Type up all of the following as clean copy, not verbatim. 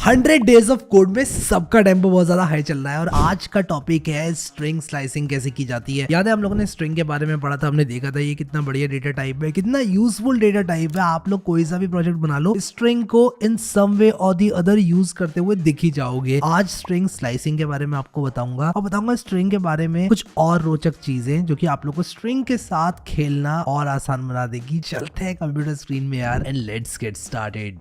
100 days of code में सबका tempo बहुत ज्यादा हाई चल रहा है और आज का टॉपिक है स्ट्रिंग स्लाइसिंग कैसे की जाती है। याद है हम लोगों ने स्ट्रिंग के बारे में पढ़ा था, हमने देखा था ये कितना बढ़िया डेटा टाइप है, कितना यूजफुल डेटा टाइप है। आप लोग कोई सा भी प्रोजेक्ट बना लो, स्ट्रिंग को इन सम वे और दी अदर यूज करते हुए दिख ही जाओगे। आज स्ट्रिंग स्लाइसिंग के बारे में आपको बताऊंगा और बताऊंगा स्ट्रिंग के बारे में कुछ और रोचक चीजें जो कि आप लोग को स्ट्रिंग के साथ खेलना और आसान बना देगी। चलते हैं कंप्यूटर स्क्रीन में यार एंड लेट्स गेट स्टार्टेड।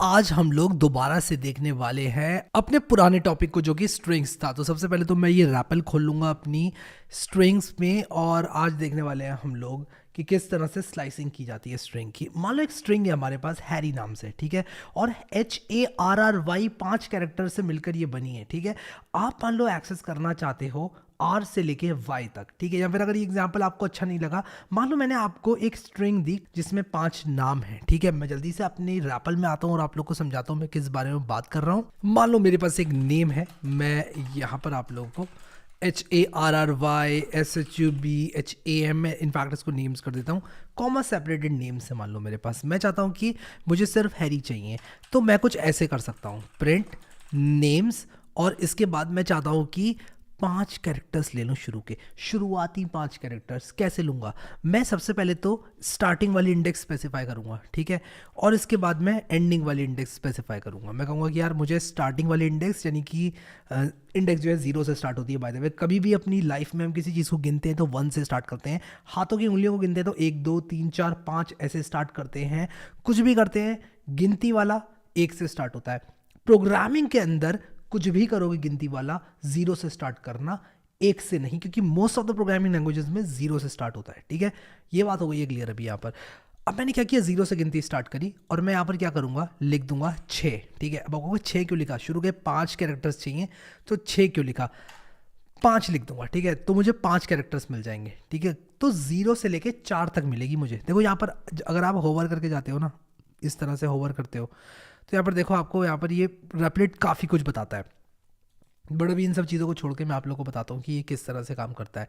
आज हम लोग दोबारा से देखने वाले हैं अपने पुराने टॉपिक को जो कि स्ट्रिंग्स था। तो सबसे पहले तो मैं ये रैपल खोल लूंगा अपनी स्ट्रिंग्स में और आज देखने वाले हैं हम लोग कि किस तरह से स्लाइसिंग की जाती है स्ट्रिंग की। मान लो एक स्ट्रिंग है हमारे पास हैरी नाम से, ठीक है, और HARRY 5 कैरेक्टर से मिलकर ये बनी है, ठीक है। आप मान लो एक्सेस करना चाहते हो R से लेके Y तक, ठीक है। या फिर अगर ये एग्जांपल आपको अच्छा नहीं लगा, मान लो मैंने आपको एक स्ट्रिंग दी जिसमें 5 नाम हैं, ठीक है। मैं जल्दी से अपनी रैपल में आता हूँ और आप लोग को समझाता हूँ मैं किस बारे में बात कर रहा हूँ। मान लो मेरे पास एक नेम है, मैं यहाँ पर आप लोगों को HARRY SHUB HAM में इनफैक्ट इसको नेम्स कर देता हूँ, कॉमा सेपरेटेड नेम्स है मान लो मेरे पास। मैं चाहता हूँ कि मुझे सिर्फ हैरी चाहिए, तो मैं कुछ ऐसे कर सकता हूँ, प्रिंट नेम्स, और इसके बाद मैं चाहता हूँ कि 5 कैरेक्टर्स ले लूँ शुरुआती 5 कैरेक्टर्स। कैसे लूँगा? मैं सबसे पहले तो स्टार्टिंग वाली इंडेक्स स्पेसिफाई करूँगा, ठीक है, और इसके बाद मैं एंडिंग वाली इंडेक्स स्पेसिफाई करूँगा। मैं कहूँगा कि यार मुझे स्टार्टिंग वाली इंडेक्स, यानी कि इंडेक्स जो है 0 से स्टार्ट होती है। बाय द वे कभी भी अपनी लाइफ में हम किसी चीज़ को गिनते हैं तो 1 से स्टार्ट करते हैं, हाथों की उंगलियों को गिनते हैं तो 1 2 3 4 5 ऐसे स्टार्ट करते हैं। कुछ भी करते हैं गिनती वाला 1 से स्टार्ट होता है। प्रोग्रामिंग के अंदर कुछ भी करोगे गिनती वाला 0 से स्टार्ट करना, 1 से नहीं, क्योंकि most of the programming languages में 0 से स्टार्ट होता है, ठीक है। ये बात हो गई है क्लियर अभी यहाँ पर। अब मैंने क्या किया, 0 से गिनती स्टार्ट करी और मैं यहाँ पर क्या करूँगा, लिख दूंगा 6, ठीक है। अब आपको 6 क्यों लिखा, शुरू के 5 कैरेक्टर्स चाहिए तो 6 क्यों लिखा, 5 लिख दूंगा, ठीक है। तो मुझे 5 कैरेक्टर्स मिल जाएंगे, ठीक है। तो 0 से लेके 4 तक मिलेगी मुझे। देखो यहाँ पर अगर आप होवर करके जाते हो ना, इस तरह से होवर करते हो, तो यहाँ पर देखो आपको यहाँ पर ये रेपलेट काफ़ी कुछ बताता है। बट अभी इन सब चीज़ों को छोड़ के मैं आप लोगों को बताता हूँ कि ये किस तरह से काम करता है।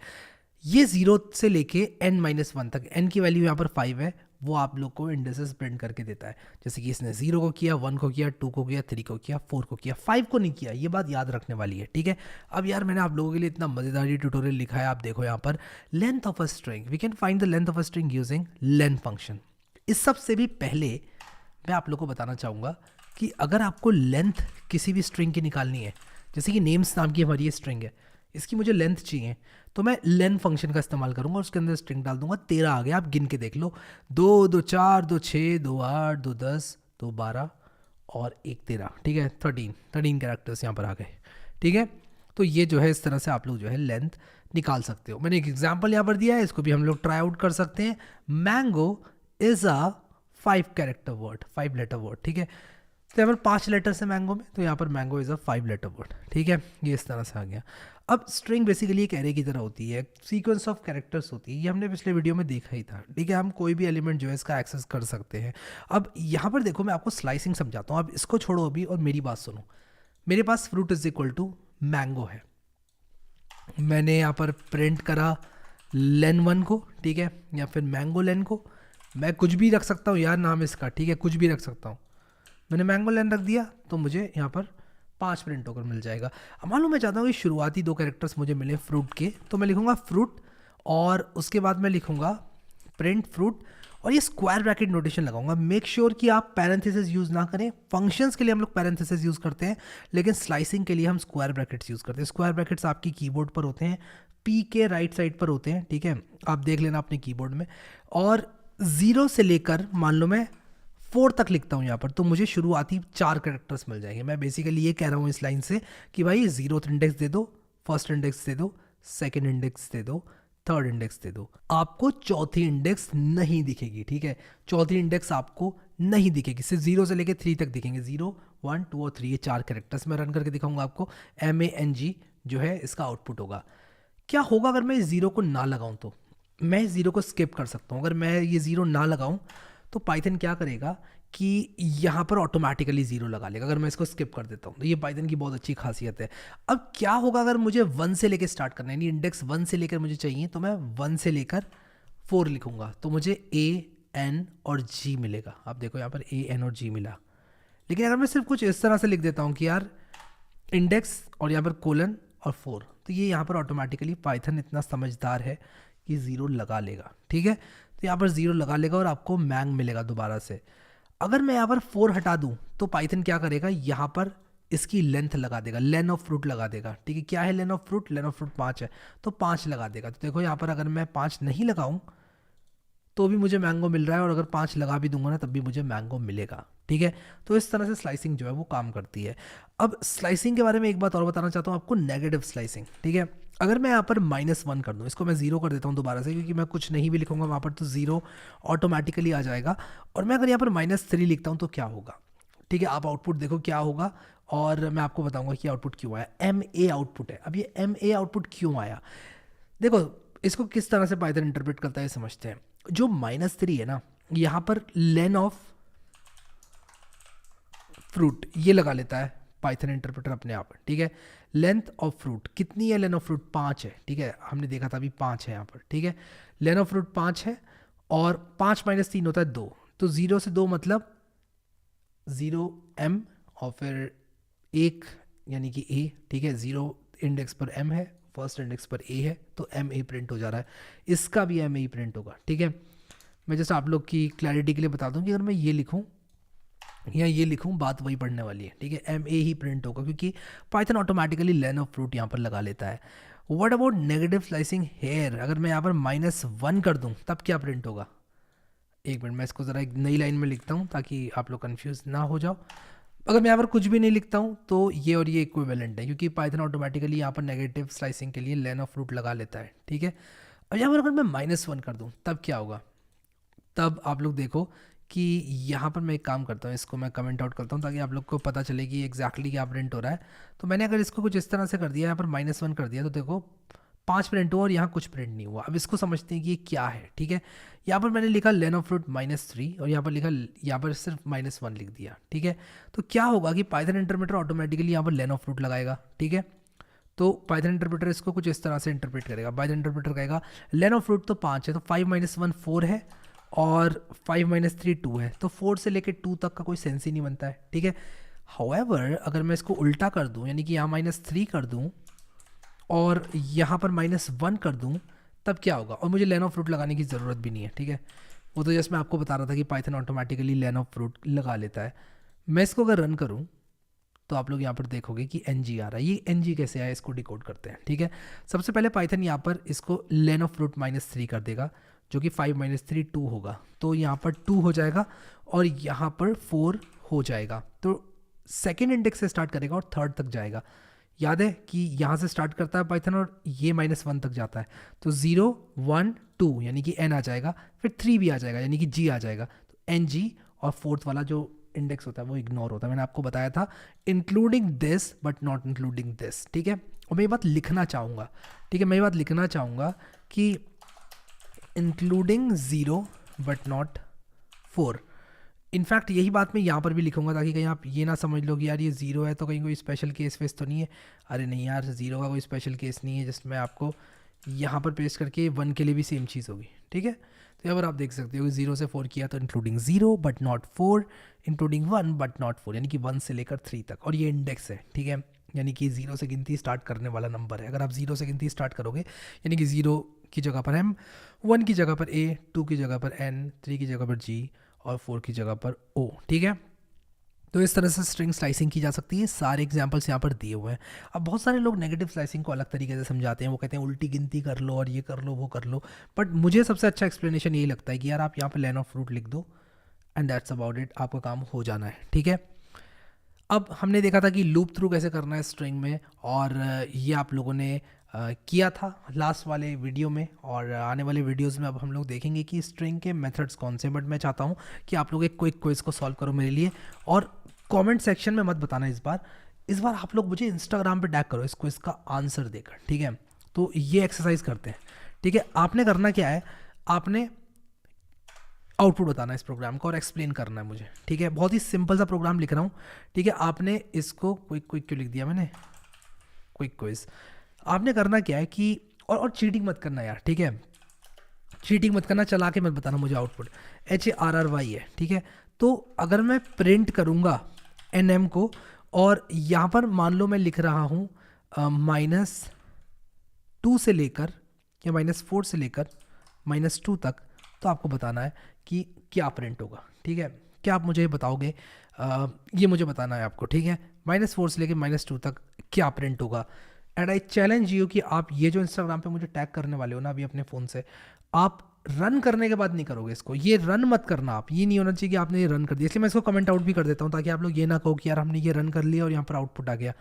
ये 0 से लेके n-1 तक, n की वैल्यू यहाँ पर 5 है, वो आप लोग को इंडेक्सेस प्रिंट करके देता है। जैसे कि इसने 0 को किया, 1 को किया, 2 को किया, 3 को किया, 4 को किया, 5 को नहीं किया। ये बात याद रखने वाली है, ठीक है। अब यार मैंने आप लोगों के लिए इतना मज़ेदार ये ट्यूटोरियल लिखा है, आप देखो यहाँ पर length of a string, we can find the length of a string using len function. इस सबसे भी पहले मैं आप लोग को बताना चाहूँगा कि अगर आपको लेंथ किसी भी स्ट्रिंग की निकालनी है, जैसे कि नेम्स नाम की हमारी ये स्ट्रिंग है, इसकी मुझे लेंथ चाहिए, तो मैं लेन फंक्शन का इस्तेमाल करूंगा और उसके अंदर स्ट्रिंग डाल दूंगा। 13 आ गया, आप गिन के देख लो, 2 2 4 2 6 2 8 2 10 2 12 और 1 13, ठीक है। 13 कैरेक्टर्स यहाँ पर आ गए, ठीक है। तो ये जो है इस तरह से आप लोग जो है लेंथ निकाल सकते हो। मैंने एक एग्जाम्पल यहाँ पर दिया है, इसको भी हम लोग ट्राई आउट कर सकते हैं। Mango is a 5 character word, 5 letter word, ठीक है। तो यहाँ पर 5 लेटर्स है मैंगो में, तो यहाँ पर mango is a 5 letter word, ठीक है। ये इस तरह से आ गया। अब स्ट्रिंग बेसिकली एक एरे की तरह होती है, सीक्वेंस ऑफ कैरेक्टर्स होती है, ये हमने पिछले वीडियो में देखा ही था, ठीक है। हम कोई भी एलिमेंट जो है इसका एक्सेस कर सकते हैं। अब यहाँ पर देखो मैं आपको स्लाइसिंग समझाता हूँ, अब इसको छोड़ो अभी और मेरी बात सुनो। मेरे पास fruit is equal to mango है, मैंने यहाँ पर प्रिंट करा len1 को, ठीक है, या फिर मैंगो लेन को। मैं कुछ भी रख सकता हूँ यार नाम इसका, ठीक है, कुछ भी रख सकता हूँ। मैंने मैंगो लेन रख दिया तो मुझे यहाँ पर 5 प्रिंट होकर मिल जाएगा। अब मान लो मैं चाहता हूँ कि शुरुआती 2 कैरेक्टर्स मुझे मिले फ्रूट के, तो मैं लिखूंगा फ्रूट और उसके बाद मैं लिखूंगा प्रिंट फ्रूट और ये स्क्वायर ब्रैकेट नोटेशन लगाऊंगा। मेक श्योर कि आप पैरेंथेसिस यूज़ ना करें। फंक्शंस के लिए हम लोग पैरेंथेसिस यूज़ करते हैं, लेकिन स्लाइसिंग के लिए हम स्क्वायर ब्रैकेट्स यूज़ करते हैं। स्क्वायर ब्रैकेट्स आपकी कीबोर्ड पर होते हैं, पी के राइट साइड पर होते हैं, ठीक है, आप देख लेना अपने कीबोर्ड में। और 0 से लेकर मान लो मैं 4 तक लिखता हूँ यहाँ पर, तो मुझे शुरुआती 4 कैरेक्टर्स मिल जाएंगे। मैं बेसिकली ये कह रहा हूँ इस लाइन से कि भाई 0th इंडेक्स दे दो, फर्स्ट इंडेक्स दे दो, सेकंड इंडेक्स दे दो, थर्ड इंडेक्स दे दो। आपको चौथी इंडेक्स नहीं दिखेगी, ठीक है, चौथी इंडेक्स आपको नहीं दिखेगी, सिर्फ 0 से लेकर 3 तक दिखेंगे। 0 1 2 और 3 ये 4 कैरेक्टर्स मैं रन करके दिखाऊंगा आपको। MANG जो है इसका आउटपुट होगा। क्या होगा अगर मैं इस 0 को ना लगाऊं? तो मैं इस 0 को स्किप कर सकता हूँ। अगर मैं ये 0 ना लगाऊं तो पाइथन क्या करेगा कि यहाँ पर ऑटोमेटिकली जीरो लगा लेगा अगर मैं इसको स्किप कर देता हूँ। तो ये पाइथन की बहुत अच्छी खासियत है। अब क्या होगा अगर मुझे 1 से लेकर स्टार्ट करना है, यानी इंडेक्स 1 से लेकर मुझे चाहिए, तो मैं 1 से लेकर 4 लिखूंगा तो मुझे ए एन और जी मिलेगा। आप देखो यहाँ पर ए एन और जी मिला। लेकिन अगर मैं सिर्फ कुछ इस तरह से लिख देता हूँ कि यार इंडेक्स और यहाँ पर कोलन और 4, तो ये यहाँ पर ऑटोमेटिकली पाइथन इतना समझदार है कि ज़ीरो लगा लेगा। ठीक है, तो यहाँ पर ज़ीरो लगा लेगा और आपको मैंग मिलेगा दोबारा से। अगर मैं यहाँ पर 4 हटा दूँ तो पाइथन क्या करेगा, यहाँ पर इसकी लेंथ लगा देगा, लेन ऑफ फ्रूट लगा देगा। ठीक है, क्या है len of fruit? Len of fruit 5 है, तो 5 लगा देगा। तो देखो यहाँ पर अगर मैं 5 नहीं लगाऊं तो भी मुझे मैंगो मिल रहा है, और अगर 5 लगा भी दूंगा ना तब भी मुझे मैंगो मिलेगा। ठीक है, तो इस तरह से स्लाइसिंग जो है वो काम करती है। अब स्लाइसिंग के बारे में एक बात और बताना चाहता हूँ आपको, नेगेटिव स्लाइसिंग। ठीक है, अगर मैं यहाँ पर -1 कर दूँ, इसको मैं 0 कर देता हूँ दोबारा से, क्योंकि मैं कुछ नहीं भी लिखूंगा वहाँ पर तो 0 ऑटोमेटिकली आ जाएगा। और मैं अगर यहाँ पर -3 लिखता हूँ तो क्या होगा? ठीक है, आप आउटपुट देखो क्या होगा, और मैं आपको बताऊंगा कि आउटपुट क्यों आया। MA आउटपुट है। अब ये MA आउटपुट क्यों आया, देखो इसको किस तरह से पाइथन इंटरप्रेट करता है समझते हैं। जो -3 है ना, यहाँ पर लेन ऑफ फ्रूट ये लगा लेता है पाइथन इंटरप्रेटर अपने आप। ठीक है, लेंथ ऑफ फ्रूट कितनी है? लेन ऑफ फ्रूट 5 है। ठीक है, हमने देखा था अभी 5 है यहाँ पर। ठीक है, लेन ऑफ फ्रूट 5 है, और 5 - 3 होता है 2, तो 0 से 2 मतलब 0M, और फिर 1 यानी कि A। ठीक है, 0 इंडेक्स पर M है, फर्स्ट इंडेक्स पर A है, तो MA प्रिंट हो जा रहा है, इसका भी MA प्रिंट होगा। ठीक है, मैं जैसे आप लोग की क्लैरिटी के लिए बता दूं कि अगर मैं ये लिखूं या ये लिखूं, बात वही पढ़ने वाली है। ठीक है, MA ही प्रिंट होगा, क्योंकि Python automatically len of fruit यहाँ पर लगा लेता है। What about negative slicing here? अगर मैं यहाँ पर -1 कर दूं तब क्या प्रिंट होगा? एक मिनट, मैं इसको ज़रा एक नई लाइन में लिखता हूँ ताकि आप लोग कन्फ्यूज ना हो जाओ। अगर मैं यहाँ पर कुछ भी नहीं लिखता हूँ तो ये और ये इक्विवेलेंट है, क्योंकि पाइथन ऑटोमेटिकली यहाँ पर नेगेटिव स्लाइसिंग के लिए लेन ऑफ फ्रूट लगा लेता है। ठीक है, अब यहाँ पर अगर मैं -1 कर दूँ तब क्या होगा? तब आप लोग देखो कि यहाँ पर मैं एक काम करता हूँ, इसको मैं कमेंट आउट करता हूँ ताकि आप लोग को पता चले कि एग्जैक्टली क्या प्रिंट हो रहा है। तो मैंने अगर इसको कुछ इस तरह से कर दिया, यहाँ पर -1 कर दिया, तो देखो 5 प्रिंट हुआ और यहाँ कुछ प्रिंट नहीं हुआ। अब इसको समझते हैं कि ये क्या है। ठीक है, यहाँ पर मैंने लिखा लेन ऑफ फ्रूट -3, और यहाँ पर लिखा, यहाँ पर सिर्फ -1 लिख दिया। ठीक है, तो क्या होगा कि पाइथन इंटरप्रेटर ऑटोमेटिकली यहाँ पर लेन ऑफ फ्रूट लगाएगा। ठीक है, तो पाइथन इंटरप्रेटर इसको कुछ इस तरह से इंटरप्रेट करेगा। पाइथन इंटरप्रेटर कहेगा लेन ऑफ फ्रूट तो 5 है, तो 5 - 1 4 है, और 5 - 3 2 है, तो 4 से लेकर 2 तक का कोई सेंस ही नहीं बनता है। ठीक है, हाउएवर अगर मैं इसको उल्टा कर दूं, यानी कि यहाँ -3 कर दूं और यहाँ पर -1 कर दूं, तब क्या होगा? और मुझे लेन ऑफ फ्रूट लगाने की ज़रूरत भी नहीं है। ठीक है, वो तो जस्ट मैं आपको बता रहा था कि Python automatically len of fruit लगा लेता है। मैं इसको अगर रन करूँ तो आप लोग यहाँ पर देखोगे कि NG आ रहा है। ये NG कैसे आया, इसको डिकोड करते हैं। ठीक है, सबसे पहले पाइथन यहाँ पर इसको लेन ऑफ फ्रूट -3 कर देगा, जो कि 5 - 3 2 होगा, तो यहाँ पर 2 हो जाएगा और यहाँ पर 4 हो जाएगा। तो सेकेंड इंडेक्स से स्टार्ट करेगा और थर्ड तक जाएगा। याद है कि यहाँ से स्टार्ट करता है पाइथन और ये -1 तक जाता है, तो 0 1 2 यानी कि N आ जाएगा, फिर 3 भी आ जाएगा यानी कि G आ जाएगा, तो NG, और फोर्थ वाला जो इंडेक्स होता है वो इग्नोर होता है। मैंने आपको बताया था including this but not including this. ठीक है, और मैं ये बात लिखना चाहूँगा। ठीक है, मैं ये बात लिखना चाहूँगा कि इंक्लूडिंग 0 बट नॉट 4। इनफैक्ट यही बात मैं यहाँ पर भी लिखूंगा ताकि कहीं आप ये ना समझ लो कि यार ये 0 है तो कहीं कोई स्पेशल केस वेस तो नहीं है। अरे नहीं यार, 0 का कोई स्पेशल केस नहीं है, जस्ट मैं आपको यहाँ पर पेस्ट करके 1 के लिए भी सेम चीज़ होगी। ठीक है, तो यहाँ पर आप देख सकते हो कि 0 से 4 किया तो including 0 but not 4, including 1 but not 4, यानी कि 1 से लेकर 3 तक, और ये इंडेक्स है। ठीक है, यानी कि 0 से गिनती स्टार्ट करने वाला नंबर है। अगर आप 0 से गिनती स्टार्ट करोगे यानी कि 0 की जगह पर M, 1 की जगह पर A, 2 की जगह पर N, 3 की जगह पर G, और 4 की जगह पर O। ठीक है, तो इस तरह से स्ट्रिंग स्लाइसिंग की जा सकती है। सारे एग्जांपल्स यहाँ पर दिए हुए हैं। अब बहुत सारे लोग नेगेटिव स्लाइसिंग को अलग तरीके से समझाते हैं, वो कहते हैं उल्टी गिनती कर लो और ये कर लो वो कर लो, बट मुझे सबसे अच्छा एक्सप्लेनेशन यही लगता है कि यार आप यहाँ पर लेन ऑफ फ्रूट लिख दो एंड दैट्स अबाउट इट, आपका काम हो जाना है। ठीक है, अब हमने देखा था कि लूप थ्रू कैसे करना है स्ट्रिंग में, और ये आप लोगों ने किया था लास्ट वाले वीडियो में, और आने वाले वीडियोस में अब हम लोग देखेंगे कि स्ट्रिंग के मेथड्स कौन से। बट मैं चाहता हूँ कि आप लोग एक क्विक क्विज को सॉल्व करो मेरे लिए, और कमेंट सेक्शन में मत बताना इस बार आप लोग मुझे इंस्टाग्राम पे टैग करो इस क्विज का आंसर देकर। ठीक है, तो ये एक्सरसाइज करते हैं। ठीक है, आपने करना क्या है, आपने आउटपुट बताना है इस प्रोग्राम का और एक्सप्लेन करना है मुझे, ठीक है। बहुत ही सिंपल सा प्रोग्राम लिख रहा हूँ, ठीक है। आपने इसको क्विक क्विक क्यों लिख दिया मैंने, क्विक क्विज। आपने करना क्या है कि और चीटिंग मत करना यार, ठीक है। चीटिंग मत करना, चला के मत बताना मुझे आउटपुट। HARRY है, ठीक है। तो अगर मैं प्रिंट करूँगा NM को और यहाँ पर मान लो मैं लिख रहा हूँ -2 से लेकर या -4 से लेकर -2 तक, तो आपको बताना है कि क्या प्रिंट होगा, ठीक है। क्या आप मुझे ये बताओगे, ये मुझे बताना है आपको, ठीक है। -4 से लेकर -2 तक क्या प्रिंट होगा। एंड आई चैलेंज यू कि आप ये जो इंस्टाग्राम पे मुझे टैग करने वाले हो ना अभी अपने फ़ोन से, आप रन करने के बाद नहीं करोगे इसको, ये रन मत करना आप, ये नहीं होना चाहिए कि आपने ये रन कर दिया। इसलिए मैं इसको कमेंट आउट भी कर देता हूँ ताकि आप लोग ये ना कहो कि यार हमने ये रन कर लिया और यहाँ पर आउटपुट आ गया।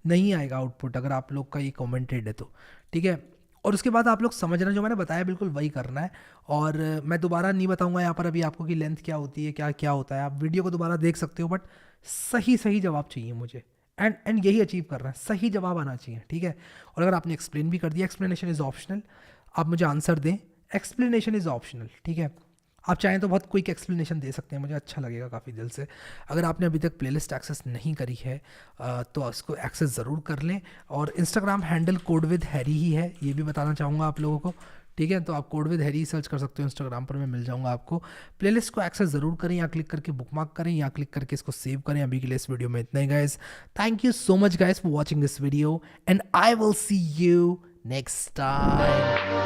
नहीं आएगा आउटपुट अगर आप लोग का ये कमेंटेड है तो, ठीक है। और उसके बाद आप लोग समझना, जो मैंने बताया बिल्कुल वही करना है। और मैं दोबारा नहीं बताऊंगा यहाँ पर अभी आपको कि लेंथ क्या होती है, क्या क्या होता है। आप वीडियो को दोबारा देख सकते हो, बट सही सही जवाब चाहिए मुझे। एंड यही अचीव करना है, सही जवाब आना चाहिए, ठीक है। और अगर आपने एक्सप्लेन भी कर दिया, एक्सप्लेनेशन इज़ ऑप्शनल, आप मुझे आंसर दें, एक्सप्लेनेशन इज़ ऑप्शनल, ठीक है। आप चाहें तो बहुत क्विक एक्सप्लेनेशन दे सकते हैं, मुझे अच्छा लगेगा काफ़ी दिल से। अगर आपने अभी तक प्लेलिस्ट एक्सेस नहीं करी है तो उसको एक्सेस ज़रूर कर लें। और Instagram handle code with Harry ही है, ये भी बताना चाहूँगा आप लोगों को, ठीक है। तो आप कोड विद हैरी सर्च कर सकते हो इंस्टाग्राम पर, मैं मिल जाऊँगा आपको। प्लेलिस्ट को एक्सेस ज़रूर करें, यहाँ क्लिक करके बुकमार्क करें, यहाँ क्लिक करके इसको सेव करें। अभी के लिए इस वीडियो में इतना ही guys. Thank you so much guys for watching this video and I will see you next time.